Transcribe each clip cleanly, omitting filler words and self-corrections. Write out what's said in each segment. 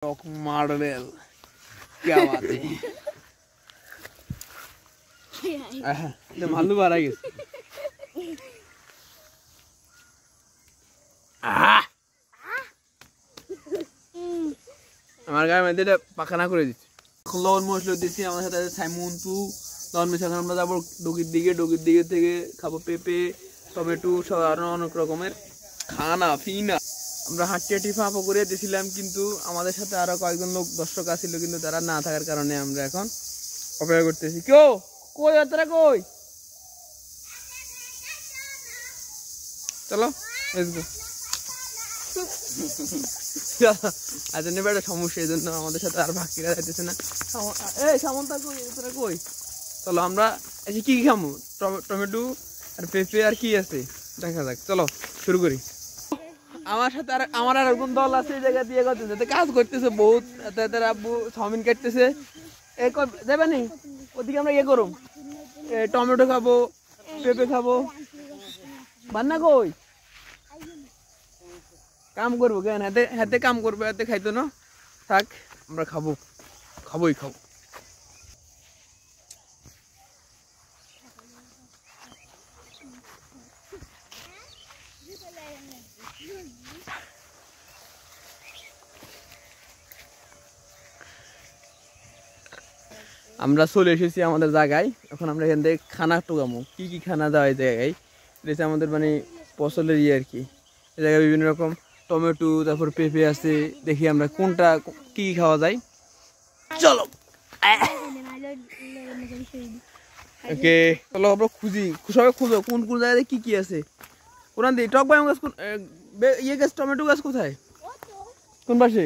talk model क्या बात है भालू बारा गए আমার গায়ে মধ্যে এটা পাখানা করে দিচ্ছি লবণ মশলা দিচ্ছি আমার সাথে সাইমুনটু লবণ মিশা আমরা যাবো ডগির দিকে থেকে খাবো পেঁপে টমেটো সব আরো অনেক রকমের খানা ফিনা আমরা হাঁটি ফাঁপা করে দিয়েছিলাম কিন্তু আমাদের সাথে আরো কয়েকজন লোক দর্শক আসছিল কিন্তু তারা না থাকার কারণে আমরা এখন অপেক্ষা করতেছি কেউ কই তারা কই চলো লেটস গো আচ্ছা নেবে একটা সমস্যা এই জন্য আমাদের সাথে আর বাকিরা যাইতেছে না এই সামন্তা কই তোরা কই চলো আমরা আজকে কি খামু টমেটো আর পেঁপে আর কি আছে দেখা যাক চলো শুরু করি আমার সাথে আর আমার আর একজন দল আছে এই জায়গা দিয়ে করতেছে কাজ করতেছে বহুত তাদের আব্বু চাউমিন কাটতেছে যাবে নি ওদিকে আমরা ইয়ে করুম টমেটো খাবো পেঁপে খাবো বান্না কই কাম করবো কেন হাতে হাতে কাম করবো হাতে খাইতো না থাক আমরা খাবোই আমরা চলে এসেছি আমাদের জায়গায় এখন আমরা এখান থেকে খানা টোকামো কি খানা দেওয়া এই জায়গায় এটা আমাদের মানে ফসলের ইয়ে আর কি এই জায়গায় বিভিন্ন রকম টমেটো তারপর পেঁপে আছে দেখি আমরা কোনটা কি খাওয়া যায় চলো ওকে চলো আমরা খুঁজি সবাই খুঁজো কোন জায়গায় কি আছে কোরআন দি টক বাদাম গাছ ইয়ে গাছ টমেটো গাছ কোথায় কোন পাশে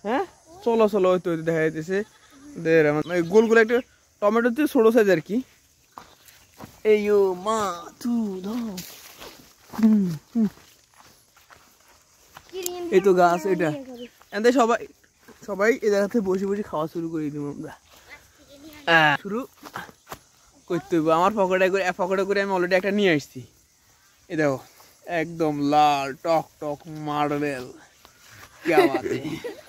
হ্যাঁ চলো ওই তো দেখা যাইতেছে গোল একটা টমেটো দিয়ে ছোট সাইজ আর কি এই মা তু এই তো গাছ এটা এতে সবাই এই জায়গাতে বসে খাওয়া শুরু করে দিব আমরা শুরু করতে হবে আমার পকেটে করে আমি অলরেডি একটা নিয়ে আসছি এই দেখো একদম লাল টক মডেল क्या बात है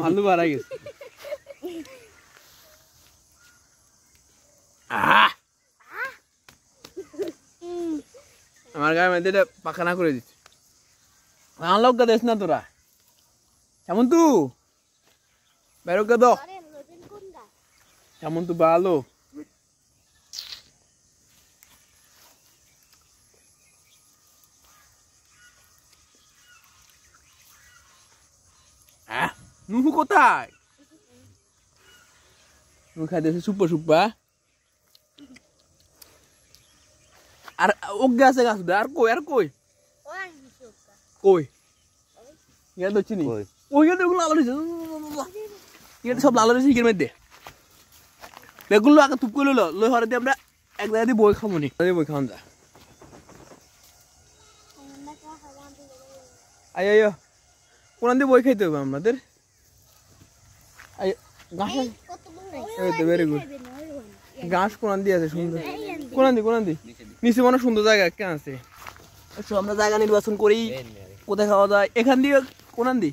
ভালু বাড়া গেছে আমার গায়ে মধ্যে এটা পাখানা করে দিচ্ছে আনলক দেশ না তোরা কেমন তু বেরো কে দো কেমন তু ভালো নুহু কোথায় নুহু খাইতেছে সুপ্পা আর ওগে আছে গাছ আর কই ইয়া তো চিনি ওই গেলে ওগুলো লাল হয়েছে ইয়ে সব লাল হয়েছে ইগের মধ্যে বেগুলো আগে তুপ করে লই হরে দিয়ে আমরা এক জায়গা দিয়ে বই খাবো নি বই খাওয়ান যা আয় কোরআন দিয়ে বই খাইতে হবে আমাদের ভেরি গুড গাছ কোরআন দিয়ে আছে সুন্দর কোরআন দি নিচে মনে সুন্দর জায়গা কেন আছে আচ্ছা আমরা জায়গা নির্বাচন করি কোথায় খাওয়া যায় এখান দিয়ে কোরআন দি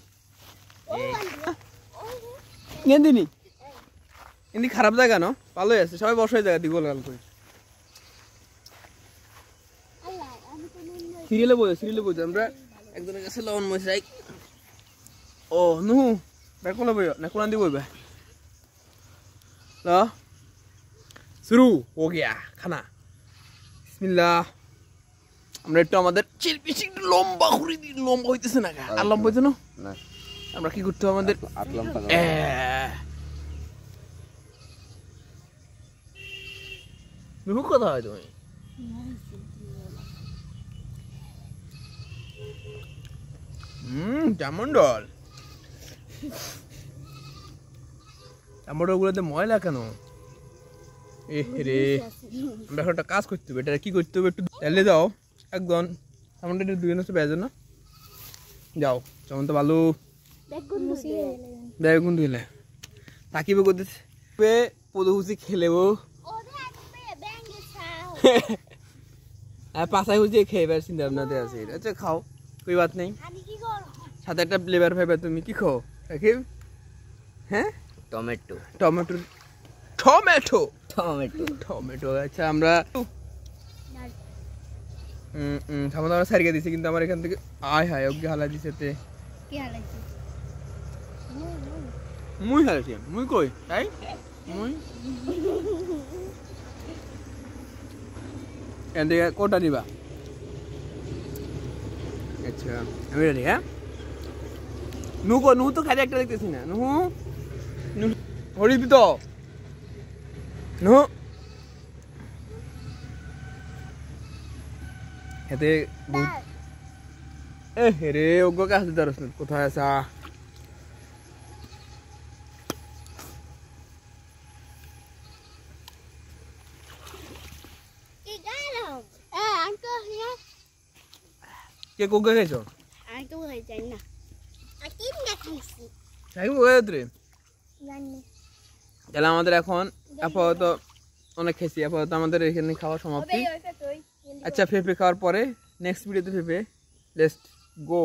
এমনি খারাপ জায়গা না ভালোই আছে সবাই বসাই জায়গা দি গোল করে সিরিয়ালে বই আমরা একজনের কাছে লবণ মশাই ও নুহু বেকুলা বই না কোরআন দি বইবা লো শুরু হো গিয়া খানা বিসমিল্লাহ আমরা একটু আমাদের চিলপিছি একটু লম্বা করে দিই লম্বা হইতেছে না আর লম্বা হইছে না আমরা কি করতে হবে আমাদের নুহু কথা হয় তুমি জামন্ডল গুলোতে ময়লা কেন রে আমরা একটা কাজ করতে হবে এটা কি করতে হবে একটু তেলে যাও একদম সামনে একটু দুই নষ্ট বেজে না যাও যেমন তো ভালো বেগুন দিলে তাকিবে করতেছে পদহুচি খেলেবো পাশায় হুচিয়ে খেয়ে চিন্তা ভাবনাতে আছে আচ্ছা খাও कोई बात नहीं সাথে একটা ফ্লেভার পাইবা তুমি কি খাও রাকিব হ্যাঁ tomato tomato tomato tomato tomato আচ্ছা আমরা সামনে আমরা সারিয়ে দিছি কিন্তু আমার এখান থেকে আয় হায় ওকে হালা দিছে তে কি হালাইছি মুই হালাইছি মুই কই তাই মুই এদিকে কোটা নিবা আচ্ছা আমি রেডি হ্যাঁ নু তো খালি একটা দেখতেছি না নু হরিবি তো নু এতে এ রে ওগো কাছে দাঁড়াস কোথায় আসা কি গালো আঙ্কেল হিয়া কে কোকে খাইছো আঙ্কেল হয়ে যায় না আকি না খাইছি সাইব কোকে রে জানি তাহলে আমাদের এখন আপাতত অনেক খেয়েছি আপাতত আমাদের এখানে খাওয়া সমাপ্তি ওই তুই আচ্ছা পেঁপে খাওয়ার পরে নেক্সট ভিডিওতে পেঁপে লেটস গো